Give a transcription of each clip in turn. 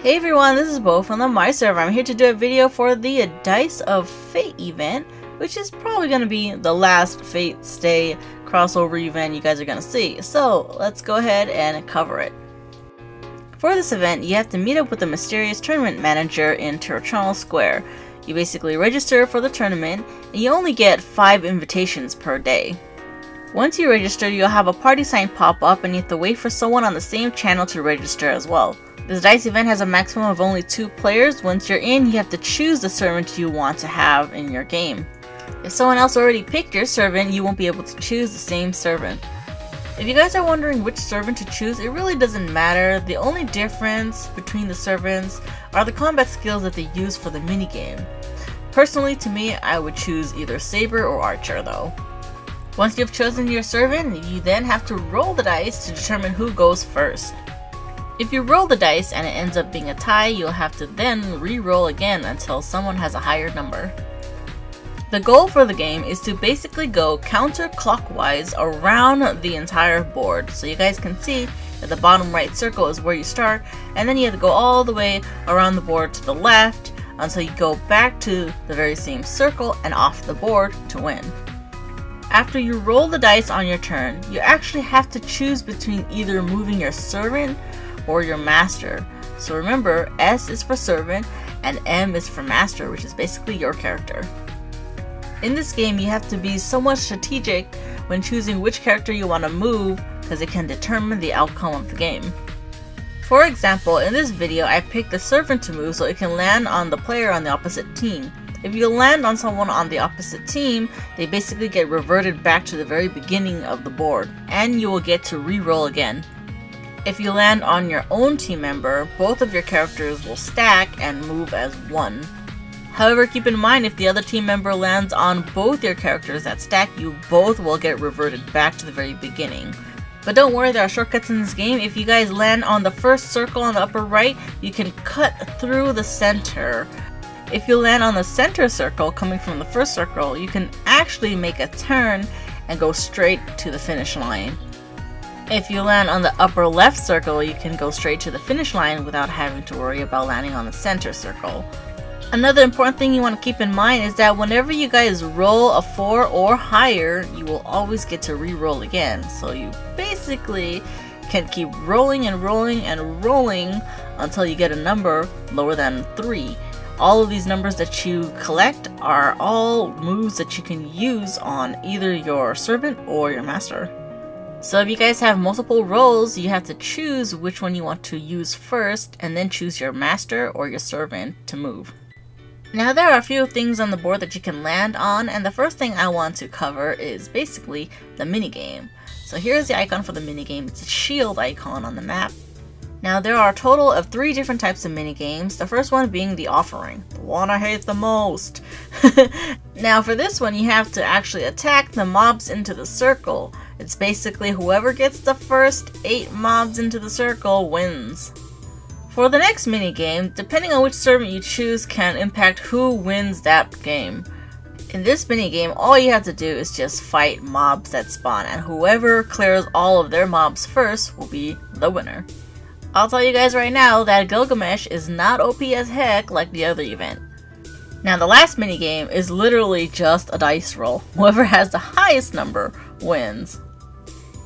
Hey everyone, this is Bo from the My Server. I'm here to do a video for the Dice of Fate event, which is probably going to be the last Fate Stay crossover event you guys are going to see. So let's go ahead and cover it. For this event, you have to meet up with the mysterious tournament manager in Toronto Square. You basically register for the tournament, and you only get 5 invitations per day. Once you register, you'll have a party sign pop up and you have to wait for someone on the same channel to register as well. This dice event has a maximum of only 2 players. Once you're in, you have to choose the servant you want to have in your game. If someone else already picked your servant, you won't be able to choose the same servant. If you guys are wondering which servant to choose, it really doesn't matter. The only difference between the servants are the combat skills that they use for the minigame. Personally, to me, I would choose either Saber or Archer though. Once you've chosen your servant, you then have to roll the dice to determine who goes first. If you roll the dice and it ends up being a tie, you'll have to then re-roll again until someone has a higher number. The goal for the game is to basically go counterclockwise around the entire board. So you guys can see that the bottom right circle is where you start, and then you have to go all the way around the board to the left until you go back to the very same circle and off the board to win. After you roll the dice on your turn, you actually have to choose between either moving your servant or your master. So remember, S is for servant and M is for master, which is basically your character. In this game, you have to be somewhat strategic when choosing which character you want to move because it can determine the outcome of the game. For example, in this video, I picked the servant to move so it can land on the player on the opposite team. If you land on someone on the opposite team, they basically get reverted back to the very beginning of the board, and you will get to re-roll again. If you land on your own team member, both of your characters will stack and move as one. However, keep in mind if the other team member lands on both your characters that stack, you both will get reverted back to the very beginning. But don't worry, there are shortcuts in this game. If you guys land on the first circle on the upper right, you can cut through the center. If you land on the center circle coming from the first circle, you can actually make a turn and go straight to the finish line. If you land on the upper left circle, you can go straight to the finish line without having to worry about landing on the center circle. Another important thing you want to keep in mind is that whenever you guys roll a 4 or higher, you will always get to re-roll again. So you basically can keep rolling and rolling and rolling until you get a number lower than 3. All of these numbers that you collect are all moves that you can use on either your servant or your master. So if you guys have multiple rolls, you have to choose which one you want to use first and then choose your master or your servant to move. Now there are a few things on the board that you can land on, and the first thing I want to cover is basically the minigame. So here's the icon for the minigame. It's a shield icon on the map. Now there are a total of 3 different types of minigames, the first one being the offering, the one I hate the most. Now for this one, you have to actually attack the mobs into the circle. It's basically whoever gets the first 8 mobs into the circle wins. For the next minigame, depending on which servant you choose can impact who wins that game. In this minigame, all you have to do is just fight mobs that spawn, and whoever clears all of their mobs first will be the winner. I'll tell you guys right now that Gilgamesh is not OP as heck like the other event. Now the last minigame is literally just a dice roll. Whoever has the highest number wins.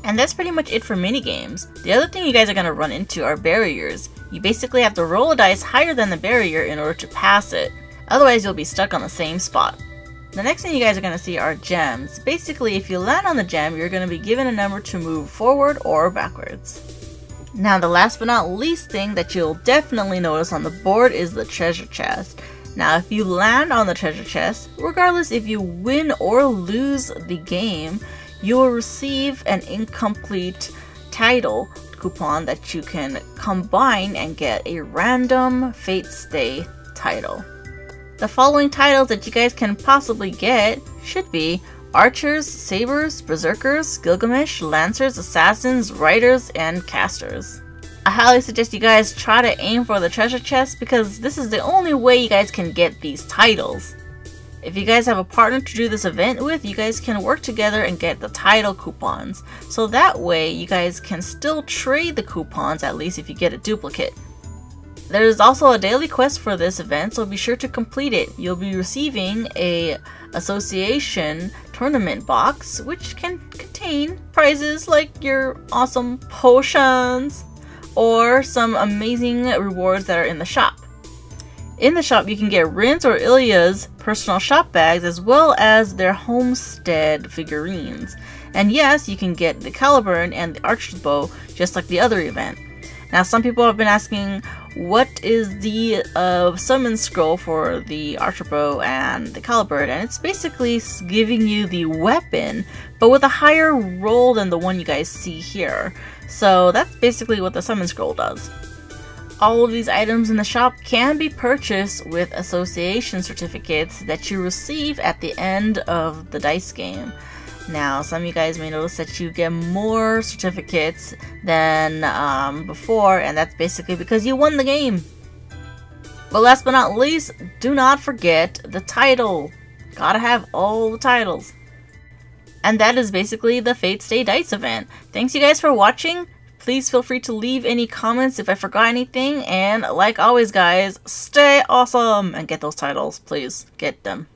And that's pretty much it for minigames. The other thing you guys are going to run into are barriers. You basically have to roll a dice higher than the barrier in order to pass it. Otherwise you'll be stuck on the same spot. The next thing you guys are going to see are gems. Basically, if you land on the gem, you're going to be given a number to move forward or backwards. Now the last but not least thing that you'll definitely notice on the board is the treasure chest. Now if you land on the treasure chest, regardless if you win or lose the game, you will receive an incomplete title coupon that you can combine and get a random Fate Stay title. The following titles that you guys can possibly get should be Archers, Sabers, Berserkers, Gilgamesh, Lancers, Assassins, Riders, and Casters. I highly suggest you guys try to aim for the treasure chest because this is the only way you guys can get these titles. If you guys have a partner to do this event with, you guys can work together and get the title coupons. So that way you guys can still trade the coupons, at least if you get a duplicate. There's also a daily quest for this event, so be sure to complete it. You'll be receiving a association tournament box, which can contain prizes like your awesome potions or some amazing rewards that are in the shop. In the shop, you can get Rin's or Ilya's personal shop bags as well as their homestead figurines. And yes, you can get the Caliburn and the Archer's Bow just like the other event. Now, some people have been asking, what is the summon scroll for the Archer Bow and the Caliburn? And it's basically giving you the weapon, but with a higher roll than the one you guys see here. So that's basically what the summon scroll does. All of these items in the shop can be purchased with association certificates that you receive at the end of the dice game. Now, some of you guys may notice that you get more certificates than before, and that's basically because you won the game. But last but not least, do not forget the title. Gotta have all the titles. And that is basically the Fate Stay Dice event. Thanks you guys for watching. Please feel free to leave any comments if I forgot anything, and like always guys, stay awesome and get those titles, please. Get them.